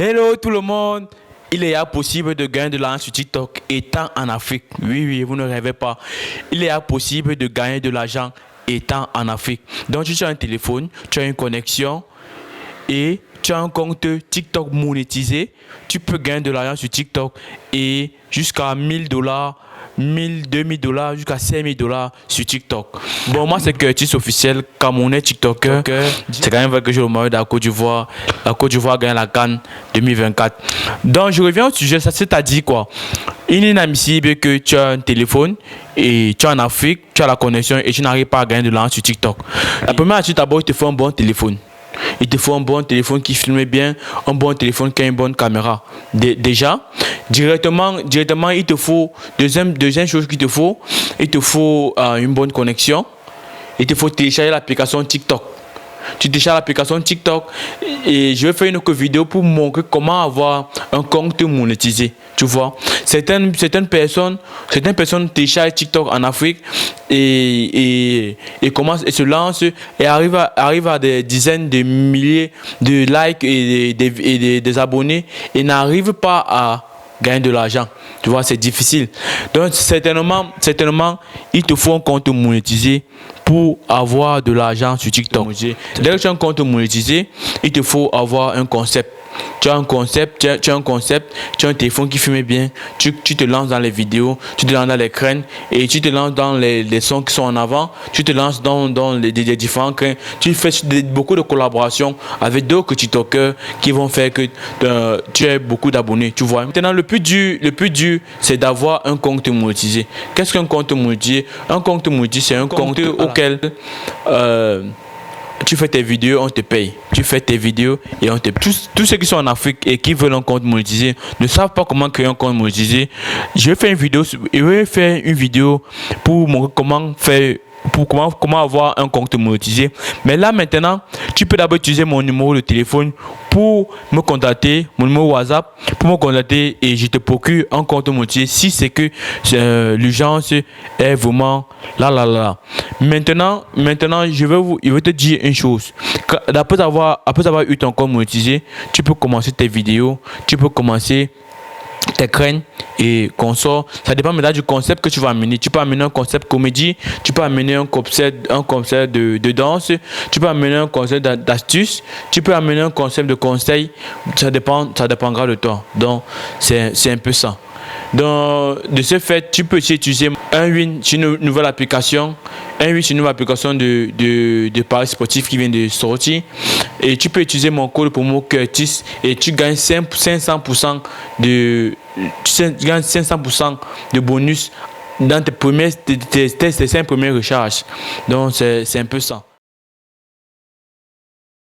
Hello tout le monde! Il est possible de gagner de l'argent sur TikTok étant en Afrique. Oui, oui, vous ne rêvez pas. Il est possible de gagner de l'argent étant en Afrique. Donc, tu as un téléphone, tu as une connexion et tu as un compte TikTok monétisé. Tu peux gagner de l'argent sur TikTok et jusqu'à $1000, 2000 $, jusqu'à $5000 sur TikTok. Bon, moi, c'est Curtis officiel, Camerounais TikToker. C'est quand même vrai que j'ai le maillot de la Côte d'Ivoire. La Côte d'Ivoire gagne la CAN 2024. Donc, je reviens au sujet. Ça, c'est-à-dire quoi? Il est inadmissible que tu as un téléphone et tu es en Afrique, tu as la connexion et tu n'arrives pas à gagner de l'argent sur TikTok. La première chose, d'abord, il te faut un bon téléphone. Il te faut un bon téléphone qui filme bien, un bon téléphone qui a une bonne caméra. Déjà, directement, il te faut, deuxième chose qu'il te faut, il te faut une bonne connexion. Il te faut télécharger l'application TikTok. Tu télécharges l'application TikTok et je vais faire une autre vidéo pour montrer comment avoir un compte monétisé. Tu vois, certaines personnes téléchargent TikTok en Afrique et commencent et se lancent et arrivent à des dizaines de milliers de likes et des abonnés et n'arrivent pas à gagner de l'argent. Tu vois, c'est difficile. Donc, certainement, il te faut un compte monétisé pour avoir de l'argent sur TikTok. Dès que tu as un compte monétisé, il te faut avoir un concept. Tu as un concept, tu as un téléphone qui filme bien, tu te lances dans les vidéos, tu te lances dans les crânes et tu te lances dans les sons qui sont en avant, tu te lances dans les différents crânes, tu fais beaucoup de collaborations avec d'autres TikTokers qui vont faire que tu aies beaucoup d'abonnés, tu vois. Maintenant, le plus dur, c'est d'avoir un compte monétisé. Qu'est-ce qu'un compte monétisé? Un compte monétisé, c'est un compte auquel tu fais tes vidéos, on te paye. Tu fais tes vidéos et on te paye. Tous ceux qui sont en Afrique et qui veulent un compte monétisé ne savent pas comment créer un compte monétisé. Je vais faire une vidéo pour montrer comment avoir un compte monétisé. Mais là maintenant, tu peux d'abord utiliser mon numéro de téléphone pour me contacter, mon numéro WhatsApp, pour me contacter et je te procure un compte monétisé si c'est que l'urgence est vraiment là. Maintenant, je vais te dire une chose. Après avoir eu ton compte monétisé, tu peux commencer tes vidéos, tu peux commencer tes crânes et consorts. Ça dépend maintenant du concept que tu vas amener. Tu peux amener un concept comédie, tu peux amener un concept de danse, tu peux amener un concept d'astuce, tu peux amener un concept de conseil. Ça dépendra de toi. Donc c'est un peu ça. Donc, de ce fait, tu peux aussi utiliser un win sur une nouvelle application. De paris sportif qui vient de sortir. Et tu peux utiliser mon code promo Curtis et tu gagnes 500% de bonus dans tes 5 premières recharges. Donc, c'est un peu ça.